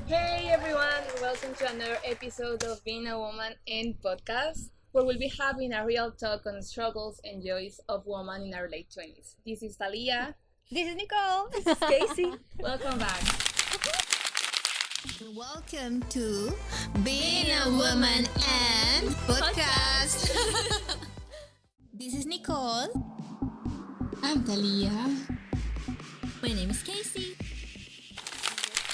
Hey everyone, welcome to another episode of Being a Woman in Podcast, where we'll be having a real talk on the struggles and joys of women in our late 20s. This is Talia. This is Nicole. This is Casey. Welcome back. Welcome to Being a Woman and Podcast. This is Nicole. I'm Talia. My name is Casey.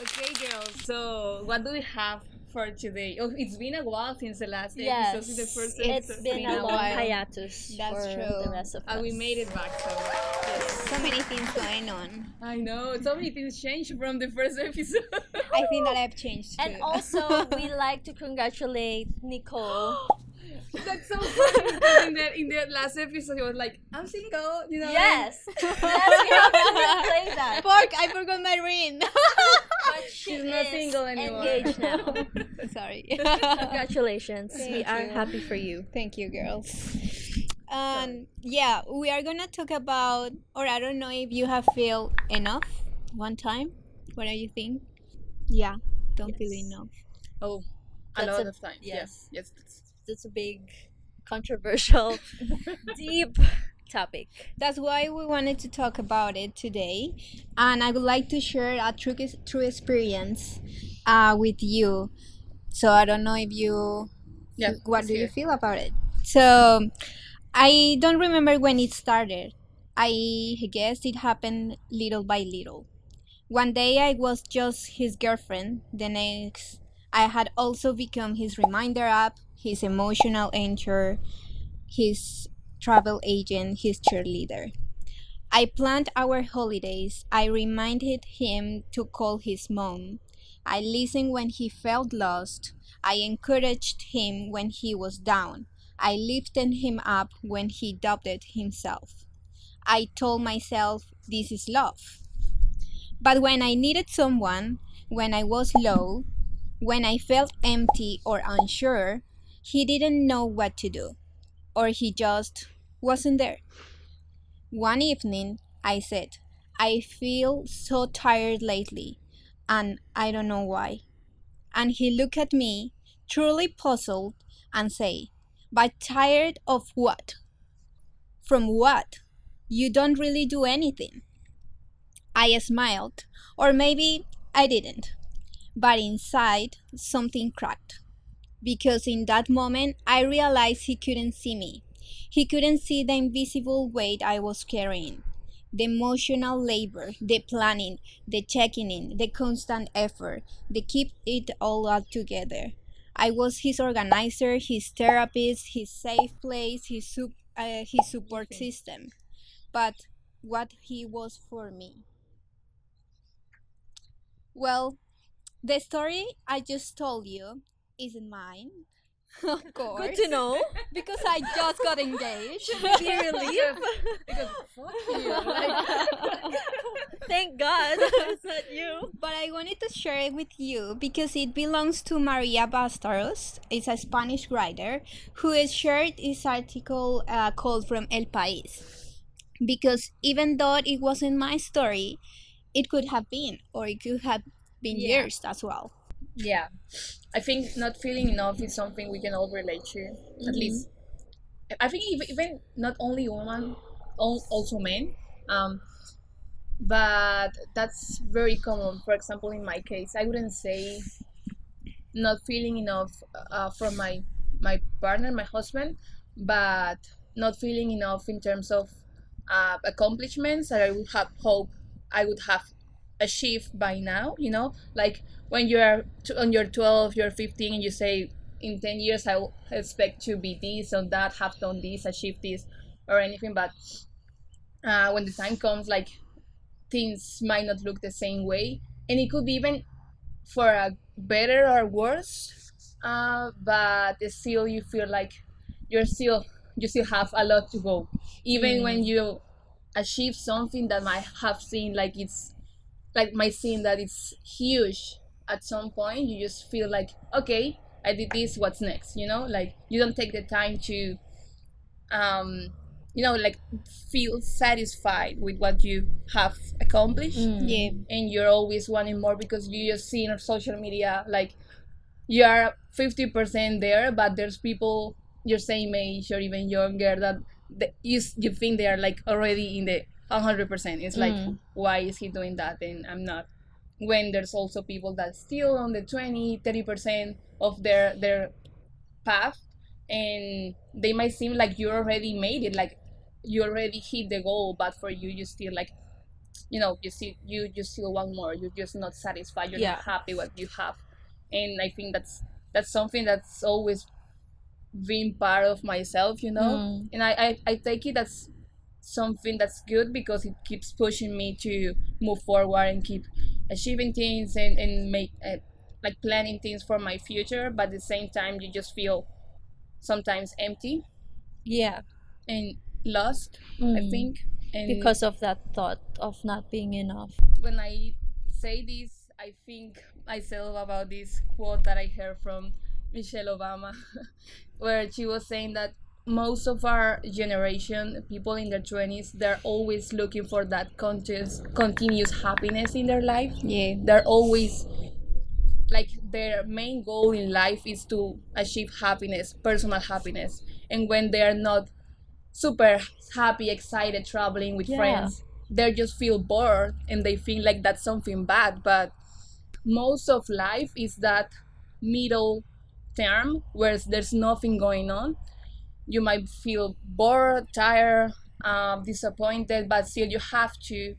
Okay, girls, so what do we have for today? Oh, it's been a while since the last Yes, episode. It's the first it's episode. been a long while. hiatus That's for true. the rest of us. And we made it back, so yes. So many things going on. I know, so many things changed from the first episode. I think that I've changed too. And also, we like to congratulate Nicole. That's so funny because in the last episode, he was like, I'm single, you know? Yes, yes, we have to play that. Fuck, I forgot my ring. But She's not single anymore. engaged now. Sorry. Congratulations. Thank We are you. happy for you. Thank you, girls. Yeah, we are gonna talk about, or I don't know if you have feel enough one time. What do you think? Yeah, don't feel Yes. enough. Oh, That's a lot a- of times. yes. Yes. It's a big, controversial, deep topic. That's why we wanted to talk about it today, and I would like to share a true experience with you. So I don't know if you, Yeah. what do you feel about it? So I don't remember when it started. I guess it happened little by little. One day I was just his girlfriend. The next, I had also become his reminder app, his emotional anchor, his travel agent, his cheerleader. I planned our holidays. I reminded him to call his mom. I listened when he felt lost. I encouraged him when he was down. I lifted him up when he doubted himself. I told myself, this is love. But when I needed someone, when I was low, when I felt empty or unsure, he didn't know what to do, or he just wasn't there. One evening, I said, I feel so tired lately, and I don't know why. And he looked at me, truly puzzled, and said, but tired of what? From what? You don't really do anything. I smiled, or maybe I didn't, but inside something cracked. Because in that moment, I realized he couldn't see me. He couldn't see the invisible weight I was carrying, the emotional labor, the planning, the checking in, the constant effort, the keep it all up together. I was his organizer, his therapist, his safe place, his support Okay. system. But what he was for me. Well, the story I just told you isn't mine, of course. Good to know. Because I just got engaged. Be relieved. Because fuck you. Like, Thank God it's not you. But I wanted to share it with you because it belongs to Maria Bastaros. It's a Spanish writer who has shared this article called From El País. Because even though it wasn't my story, it could have been, or it could have been Yeah. yours as well. yeah. I think not feeling enough is something we can all relate to. At least, I think even not only women, also men. But that's very common. For example, in my case, I wouldn't say not feeling enough from my partner, my husband, but not feeling enough in terms of accomplishments that I would have hope I would have achieved by now. You know, like when you're on your 12, you're 15, and you say, in 10 years I will expect to be this or that, have done this, achieve this, or anything. But when the time comes, like things might not look the same way, and it could be even for a better or worse, but still you feel like you still have a lot to go, even when you achieve something that might have seemed like it's like might seem that it's huge. At some point you just feel like, okay, I did this, what's next, you know? Like you don't take the time to um like feel satisfied with what you have accomplished, Yeah. and you're always wanting more because you just see on social media like you are 50% there, but there's people your same age or even younger that you think they are like already in the 100%. It's like, why is he doing that and I'm not? When there's also people that still on the 20-30% of their path, and they might seem like you already made it, like you already hit the goal, but for you, you still like, you just still want more. You're just not satisfied. You're Yeah. not happy what you have. And I think that's something that's always been part of myself, and I take it as something that's good because it keeps pushing me to move forward and keep achieving things, and make like planning things for my future. But at the same time, you just feel sometimes empty Yeah. and lost, I think. And Because of that thought of not being enough. when I say this, I think myself about this quote that I heard from Michelle Obama, where she was saying that most of our generation, people in their 20s, they're always looking for that continuous happiness in their life. Yeah. They're always like their main goal in life is to achieve happiness, personal happiness. And when they are not super happy, excited, traveling with Yeah. friends, they just feel bored and they feel like that's something bad. But most of life is that middle term where there's nothing going on. You might feel bored, tired, disappointed, but still you have to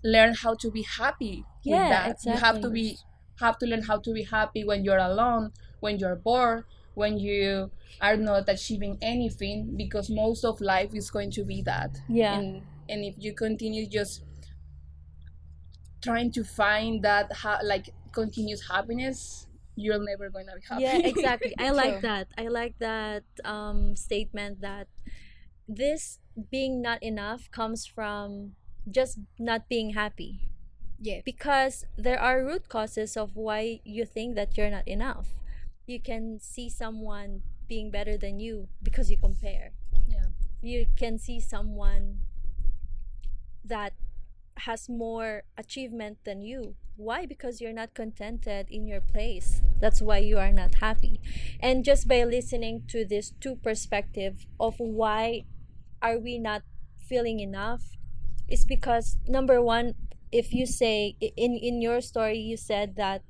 learn how to be happy with Yeah, that. You exactly. have to learn how to be happy when you're alone, when you're bored, when you are not achieving anything, because most of life is going to be that. Yeah. And if you continue just trying to find that like continuous happiness, you're never going to be happy. Yeah, exactly. I like True. that. I like that statement that this being not enough comes from just not being happy. Yeah. Because there are root causes of why you think that you're not enough. You can see someone being better than you because you compare. Yeah. You can see someone that has more achievement than you. Why? Because you're not contented in your place. That's why you are not happy. And just by listening to this two perspective of why are we not feeling enough, is because number one, if you say in your story you said that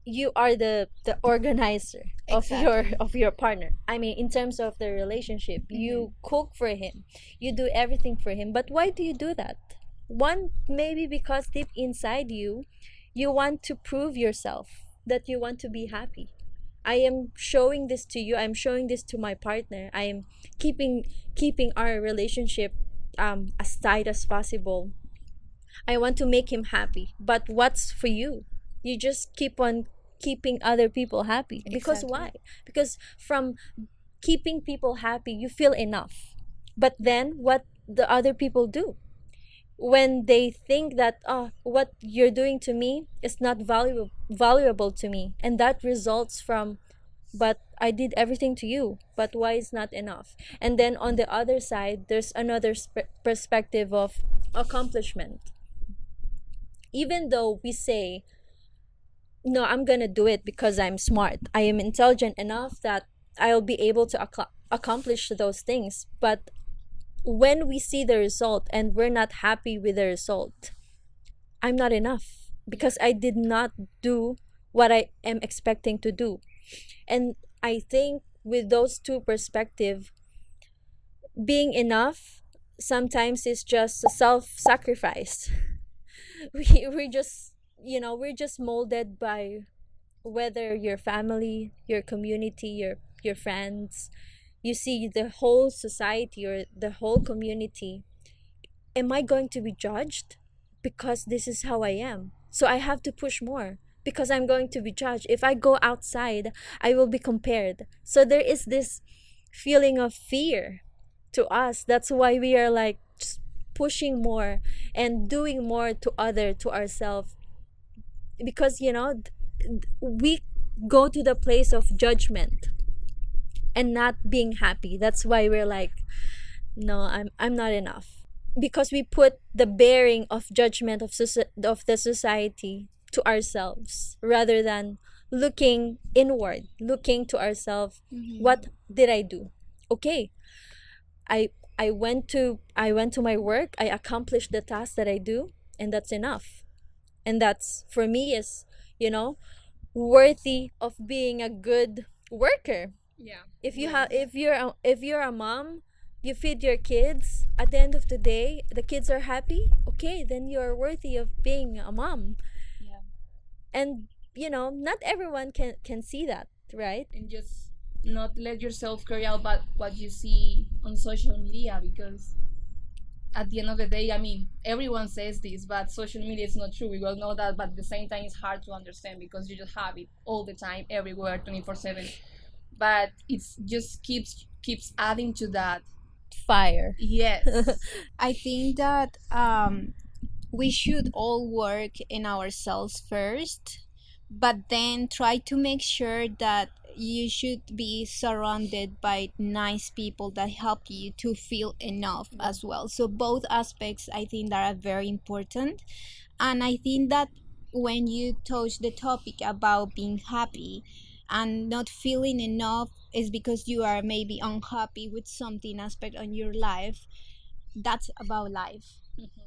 you are the organizer of your Exactly. of your partner. I mean, in terms of the relationship, you cook for him, you do everything for him. But why do you do that? One, maybe because deep inside you, you want to prove yourself that you want to be happy. I am showing this to you. I'm showing this to my partner. I am keeping our relationship as tight as possible. I want to make him happy. But what's for you? You just keep on keeping other people happy. Because Exactly. why? Because from keeping people happy, you feel enough. But then what the other people do? When they think that, oh, what you're doing to me is not valuable to me, and that results from, but I did everything to you, but why is not enough? And then on the other side, there's another perspective of accomplishment. Even though we say, no, I'm gonna do it because I'm smart, I am intelligent enough that I'll be able to accomplish those things. But when we see the result and we're not happy with the result, I'm not enough because I did not do what I am expecting to do. And I think with those two perspective, being enough sometimes is just a self-sacrifice. We're just, we're just molded by whether your family, your community, your friends, you see the whole society or the whole community. Am I going to be judged because this is how I am? So I have to push more because I'm going to be judged. If I go outside, I will be compared. So there is this feeling of fear to us. That's why we are like just pushing more and doing more to ourselves, because we go to the place of judgment. and not being happy. That's why we're like, no, I'm not enough. Because we put the bearing of judgment of of the society to ourselves rather than looking inward, looking to ourselves, Mhm. what did I do? Okay, I I went to my work, I accomplished the task that I do, and that's enough. And that's for me is, you know, worthy of being a good worker. Yeah. If you have Yes. if you're a mom, you feed your kids, at the end of the day the kids are happy, okay, then you're worthy of being a mom. Yeah. And not everyone can see that, right? And just not let yourself carry out but what you see on social media, because at the end of the day, I mean, everyone says this, but social media is not true. We all know that, but at the same time, it's hard to understand because you just have it all the time, everywhere, 24/7. But it's just keeps adding to that. Fire. Yes. I think that we should all work in ourselves first, but then try to make sure that you should be surrounded by nice people that help you to feel enough as well. So both aspects I think that are very important. And I think that when you touch the topic about being happy and not feeling enough is because you are maybe unhappy with something aspect on your life. That's about life.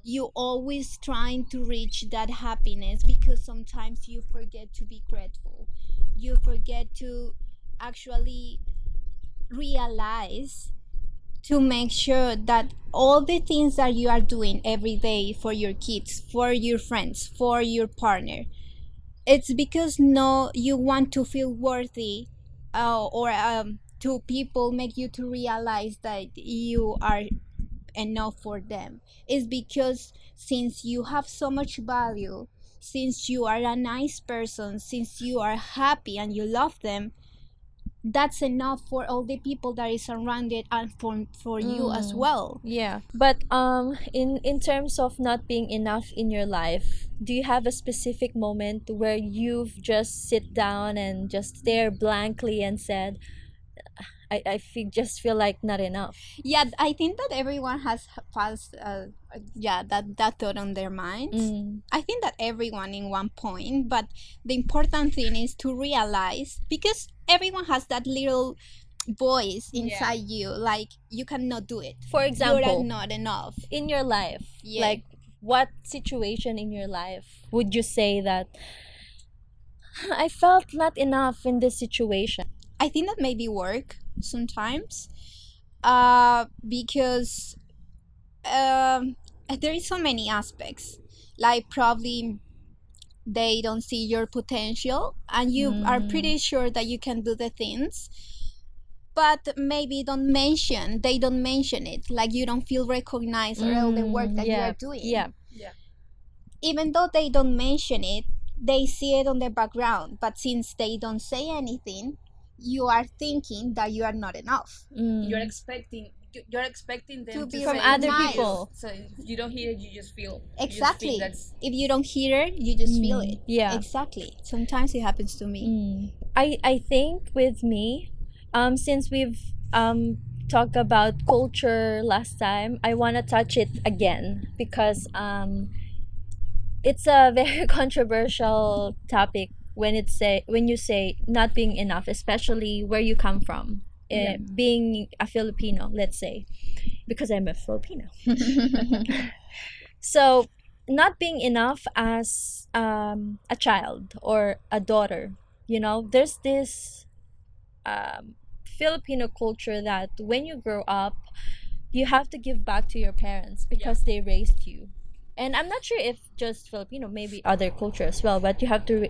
You always trying to reach that happiness because sometimes you forget to be grateful. You forget to actually realize to make sure that all the things that you are doing every day for your kids, for your friends, for your partner, it's because no you want to feel worthy, or to people make you to realize that you are enough for them. Is because since you have so much value, since you are a nice person, since you are happy and you love them, that's enough for all the people that is surrounded and for you as Mm, well. yeah. But in terms of not being enough in your life, do you have a specific moment where you've just sit down and just stare blankly and said, just feel like not enough? Yeah, I think that everyone has passed yeah, that thought on their minds. Mm. I think that everyone in one point, but the important thing is to realize, because everyone has that little voice Yeah. inside you, like you cannot do it, For you are example, not enough. in your life, Yeah. like what situation in your life would you say that I felt not enough in this situation? I think that maybe work sometimes, because there is so many aspects, like probably they don't see your potential and you are pretty sure that you can do the things, but maybe they don't mention it, like you don't feel recognized or all the work that you Yeah, are doing. yeah. Yeah. Even though they don't mention it, they see it on the background, but since they don't say anything, you are thinking that you are not enough. You're Mm. expecting you're expecting them To to be From say it other to you. recognized. people. So if you don't hear it, you just feel. You just Exactly. think that's. If you don't hear it, you just feel it. Yeah. Exactly. Sometimes it happens to me. I think with me, since we've talked about culture last time, I want to touch it again because it's a very controversial topic when you say not being enough, especially where you come from. Yeah. Being a Filipino, let's say, because I'm a Filipino. So, not being enough as a child or a daughter, there's this Filipino culture that when you grow up, you have to give back to your parents because they raised you. And I'm not sure if just Filipino, maybe other culture as well, but you have to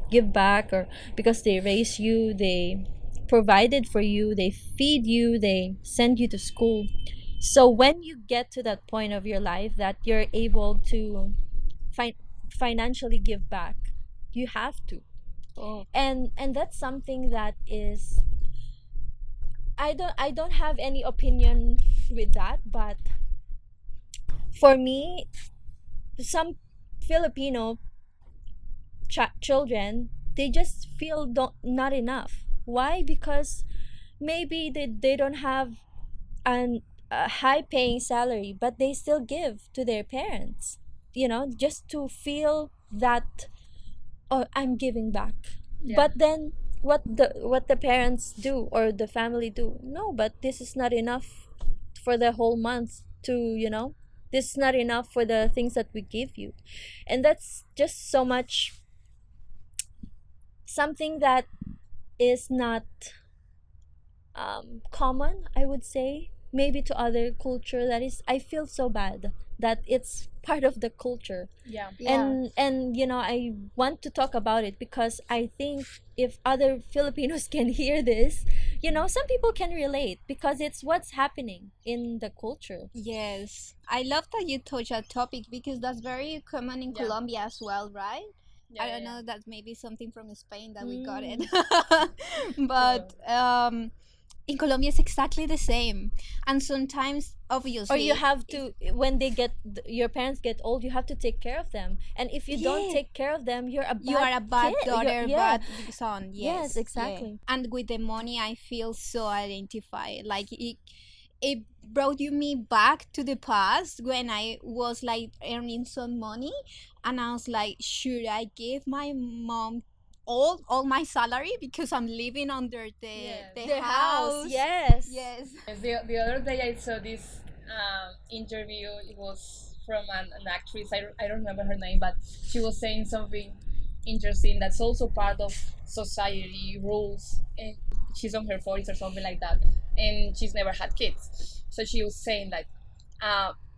give back, or because they raised you, they provided for you, they feed you, they send you to school. So when you get to that point of your life that you're able to financially give back, you have to. Oh. And that's something that is, I don't have any opinion with that, but for me, some Filipino children, they just feel not enough. Why? Because maybe they don't have a high paying salary, but they still give to their parents, just to feel that, oh, I'm giving back. Yeah. But then what the parents do or the family do, no, but this is not enough for the whole month to, this is not enough for the things that we give you. And that's just so much something that is not common, I would say, maybe to other culture. That is, I feel so bad that it's part of the culture. Yeah. Yeah. And I want to talk about it because I think if other Filipinos can hear this, some people can relate because it's what's happening in the culture. Yes, I love that you touch that topic because that's very common in Yeah. Colombia as well, right? Yeah, I don't yeah, know, that's maybe something from Spain that we got it. Mm. But in Colombia it's exactly the same. And sometimes Or obviously you have to, when your parents get old, you have to take care of them, and if you don't Yeah. take care of them, you're a bad you are a bad kid. daughter, Yeah. bad son. Yes, Yes, yeah. exactly. And with the money, I feel so identified. Like it brought me back to the past when I was like earning some money, and I was like, should I give my mom all my salary because I'm living under Yes. the Their house? yes. Yes. Yes, the other day I saw this interview. It was from an actress. I don't remember her name, but she was saying something interesting that's also part of society rules. And she's on her 40s or something like that. And she's never had kids. So she was saying like,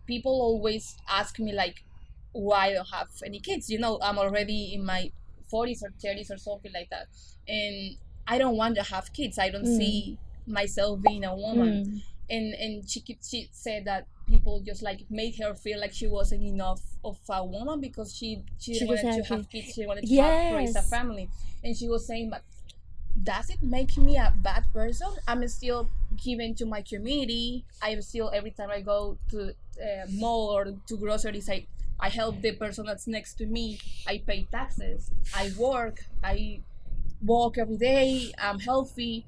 people always ask me like, why I don't have any kids. I'm already in my 40s or 30s or something like that. And I don't want to have kids. I don't Mm. see myself being a woman. Mm. And she said that people just like made her feel like she wasn't enough of a woman because she She wanted doesn't to have have kids. kids. She wanted to raise a Yes. family. And she was saying, but does it make me a bad person? I'm still giving to my community. I'm still, every time I go to mall or to groceries, I help the person that's next to me. I pay taxes. I work. I walk every day. I'm healthy.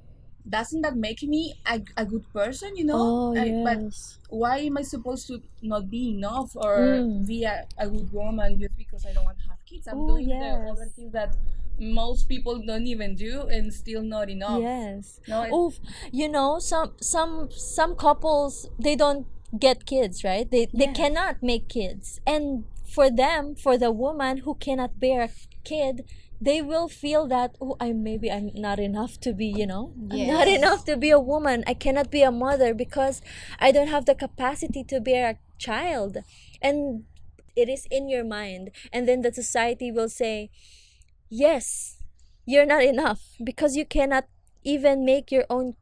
Doesn't that make me a good person? Oh, But yes. why am I supposed to not be enough or Mm. be a good woman just because I don't want to have kids? I'm Oh, doing the yes. other things that most people don't even do and still not enough. Yes. No, Oh, some couples, they don't get kids, right? They Yeah. cannot make kids. And for them, for the woman who cannot bear a kid, they will feel that, oh, I'm not enough to be, I'm not Yes. enough to be a woman. I cannot be a mother because I don't have the capacity to bear a child. And it is in your mind. And then the society will say, yes, you're not enough because you cannot even make your own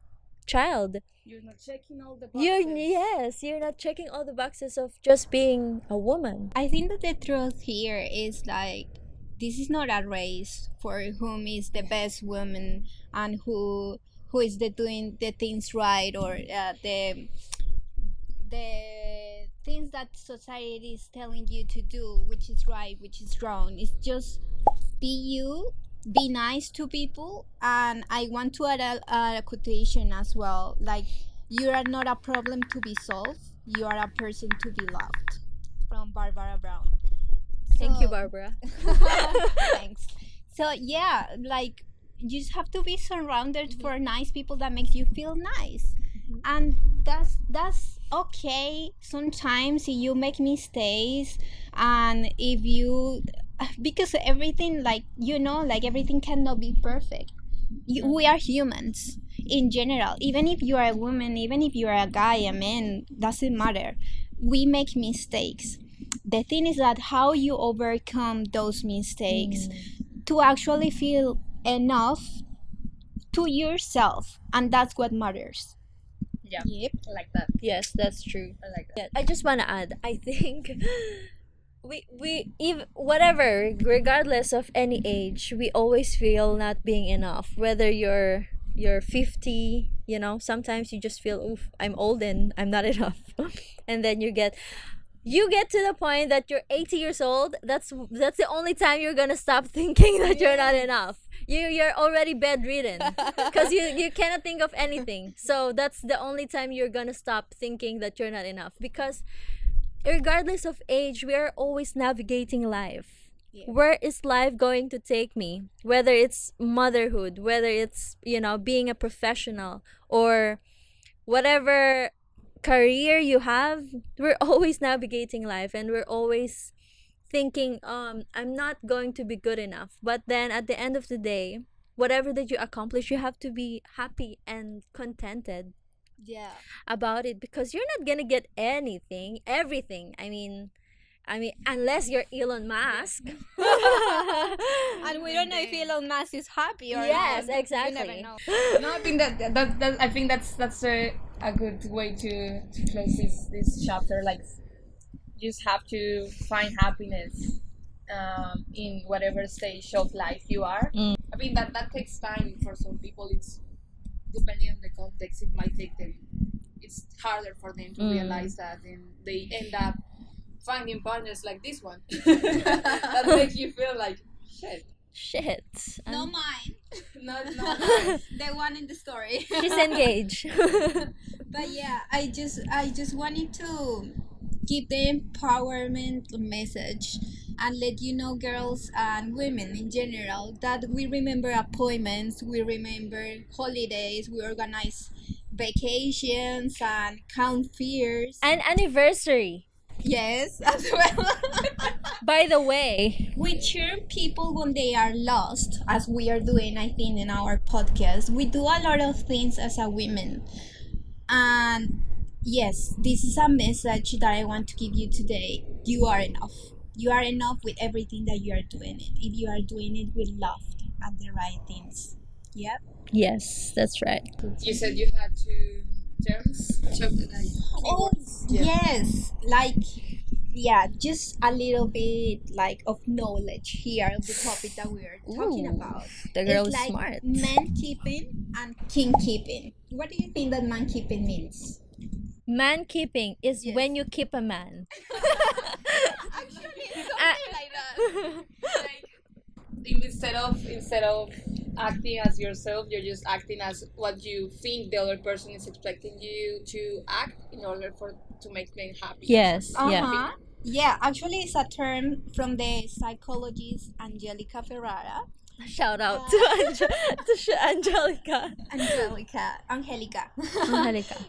child. you're not checking all the You're not checking all the boxes of just being a woman. I think that the truth here is like this is not a race for whom is the best woman and who is doing the things right or the things that society is telling you to do, which is right, which is wrong. It's just be you, be nice to people, and I want to add a quotation as well. Like you are not a problem to be solved. You are a person to be loved. From Barbara Brown. Thank you, So- Barbara. Thanks. So yeah, like you just have to be surrounded for nice people that makes you feel nice, and that's okay. Sometimes if you make mistakes, and if you because everything like everything cannot be perfect. We are humans in general. Even if you are a woman, even if you are a guy, a man, doesn't matter. We make mistakes. The thing is that how you overcome those mistakes to actually feel enough to yourself, and that's what matters. Yeah, Yep. I like that. Yes, that's true. I like that. Yeah, I just want to add, I think we even whatever, regardless of any age, we always feel not being enough. Whether you're 50, sometimes you just feel, oof, I'm old and I'm not enough. And then you get to the point that you're 80 years old. That's the only time you're gonna stop thinking that you're not enough. you're already bedridden because you cannot think of anything. So that's the only time you're gonna stop thinking that you're not enough, because regardless of age, we are always navigating life. Yeah. Where is life going to take me? Whether it's motherhood, whether it's, being a professional, or whatever career you have, we're always navigating life, and we're always thinking, I'm not going to be good enough. But then at the end of the day, whatever that you accomplish, you have to be happy and contented Yeah. about it, because you're not gonna get everything. I mean, unless you're Elon Musk. And we don't know if Elon Musk is happy or Yes, not. exactly. We never know. No, I think that I think that's a good way to close this chapter. Like, you just have to find happiness in whatever stage of life you are. I mean that takes time for some people. It's depending on the context. It might take them. It's harder for them to realize that, and they end up finding partners like this one that makes you feel like shit. Shit. No mine. Not The one in the story. She's engaged. But yeah, I just wanted to give the empowerment message and let you know, girls and women in general, that we remember appointments, we remember holidays, we organize vacations and count fears. An anniversary, Yes, as well. by the way. We cheer people when they are lost, as we are doing, I think, in our podcast. We do a lot of things as a women. And yes, this is a message that I want to give you today. You are enough. You are enough with everything that you are doing it. If you are doing it with love and the right things. Yep. Yes, that's right. You said you had two terms, Oh, yes. Like, yeah, just a little bit like of knowledge here of the topic that we are talking Ooh, about. the girl It's is like smart. man keeping and king keeping. What do you think that man keeping means? Man keeping is Yes. when you keep a man. Actually, like that. Instead of acting as yourself, you're just acting as what you think the other person is expecting you to act in order to make them happy. Yes, yeah. Uh-huh. Yeah, actually, it's a term from the psychologist Angelica Ferrara. Shout out to Angelica. Angelica. Angelica.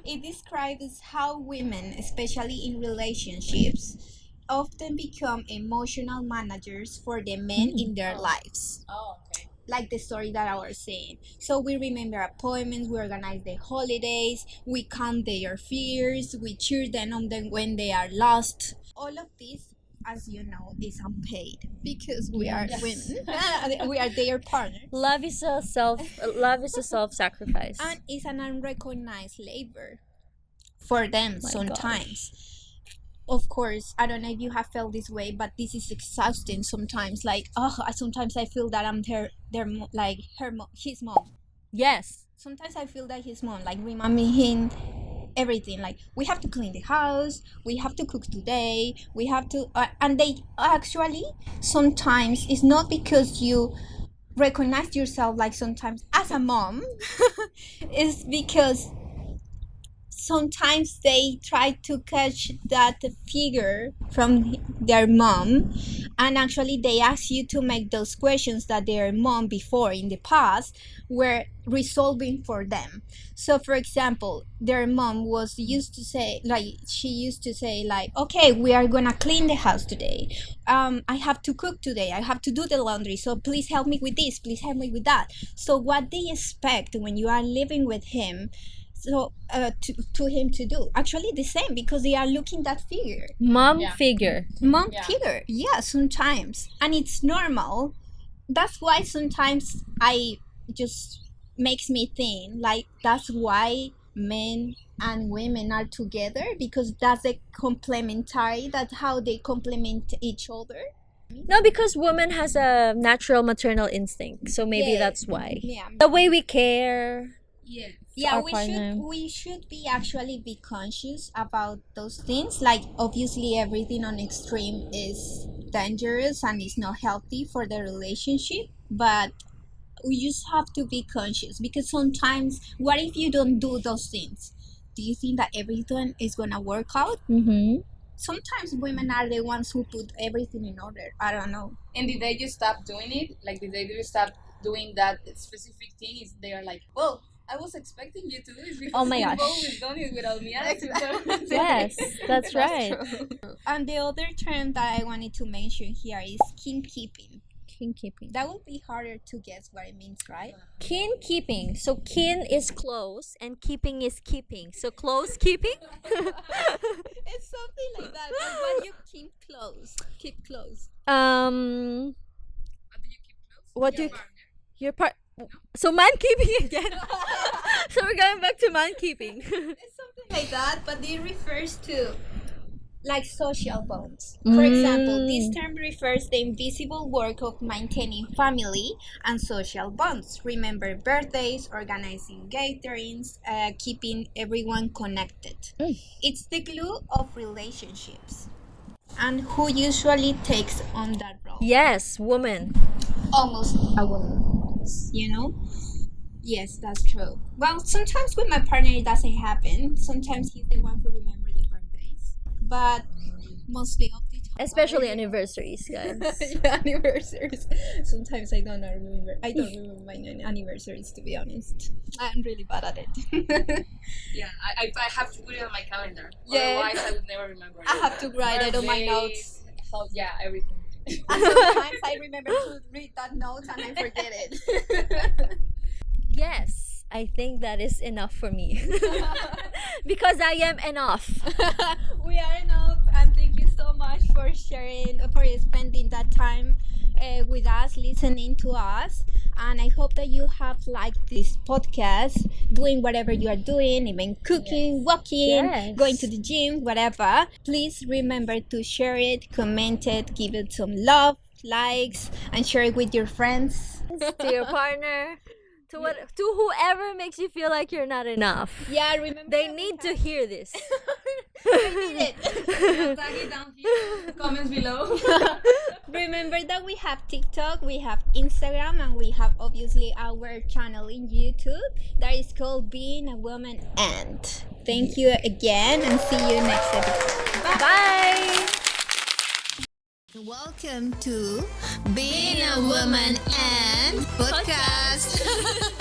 It describes how women, especially in relationships, often become emotional managers for the men in their lives. Oh, okay. Like the story that I was saying. So we remember appointments, we organize the holidays, we count their fears, we cheer them on them when they are lost. All of this, as you know, is unpaid because we are women. We are their partners. Love is a self-sacrifice. And it's an unrecognized labor for them My sometimes. Of course, I don't know if you have felt this way, but this is exhausting sometimes. Like, sometimes I feel that I'm his mom. Yes. Sometimes I feel that his mom, like, reminding him everything. Like, we have to clean the house, we have to cook today, we have to, and they actually sometimes it's not because you recognize yourself like sometimes as a mom. It's because sometimes they try to catch that figure from their mom, and actually they ask you to make those questions that their mom before in the past were resolving for them. So for example, their mom used to say like, okay, we are gonna clean the house today, I have to cook today, I have to do the laundry, so please help me with this, please help me with that. So what they expect when you are living with him, so to him to do actually the same, because they are looking that figure, Mom Yeah. figure. mom Yeah. figure. Yeah, sometimes, and it's normal. That's why sometimes I just makes me think like that's why men and women are together, because that's a complementary, that's how they complement each other. No, because woman has a natural maternal instinct, so maybe Yeah. that's why. Yeah. The way we care. Yeah, our we partner. should be actually be conscious about those things. Like, obviously everything on extreme is dangerous and is not healthy for the relationship, but we just have to be conscious, because sometimes, what if you don't do those things? Do you think that everything is gonna work out? Mm-hmm. Sometimes women are the ones who put everything in order. I don't know. And did they just stop doing it? Like, did they just stop doing that specific thing? Is they are like, well, I was expecting you to do this because Oh my you've gosh. always done it without me asking. Yes, that's right. And the other term that I wanted to mention here is kin keeping. Kin keeping. That would be harder to guess what it means, right? Kin keeping. So kin is close and keeping is keeping. So close keeping? It's something like that. But what you keep close? Keep close. What do you keep close? What do Your you- partner. Your part. So man keeping again. So we're going back to man keeping. It's something like that, but it refers to like social bonds. For example, this term refers the invisible work of maintaining family and social bonds. Remember birthdays, organizing gatherings, keeping everyone connected. It's the glue of relationships. And who usually takes on that role? Yes, woman. Almost a woman, you know? Yes, that's true. Well, sometimes with my partner it doesn't happen. Sometimes he's the one who remembers the birthdays. But mostly of the time. Especially anniversaries, guys. Yeah, anniversaries. Sometimes I don't remember. I don't remember my anniversaries, to be honest. I'm really bad at it. Yeah, I have to put it on my calendar. Yeah. Otherwise, I would never remember it. I have to write it on my Birthdays, notes. health, yeah, everything. And sometimes I remember to read that note and I forget it. Yes, I think that is enough for me. Because I am enough. We are enough, and thank you so much for sharing, for spending that time with us, listening to us. And I hope that you have liked this podcast, doing whatever you are doing, even cooking, walking, Yes. going to the gym, whatever. Please remember to share it, comment it, give it some love, likes, and share it with your friends. To your partner, to whoever makes you feel like you're not enough. Yeah, remember They that we need to have- hear this. They need it. Tag it down here. Comments below. Remember that we have TikTok, we have Instagram, and we have obviously our channel in YouTube that is called Being a Woman And. Thank you again, and see you next episode. Bye. Welcome to Being a Woman And podcast.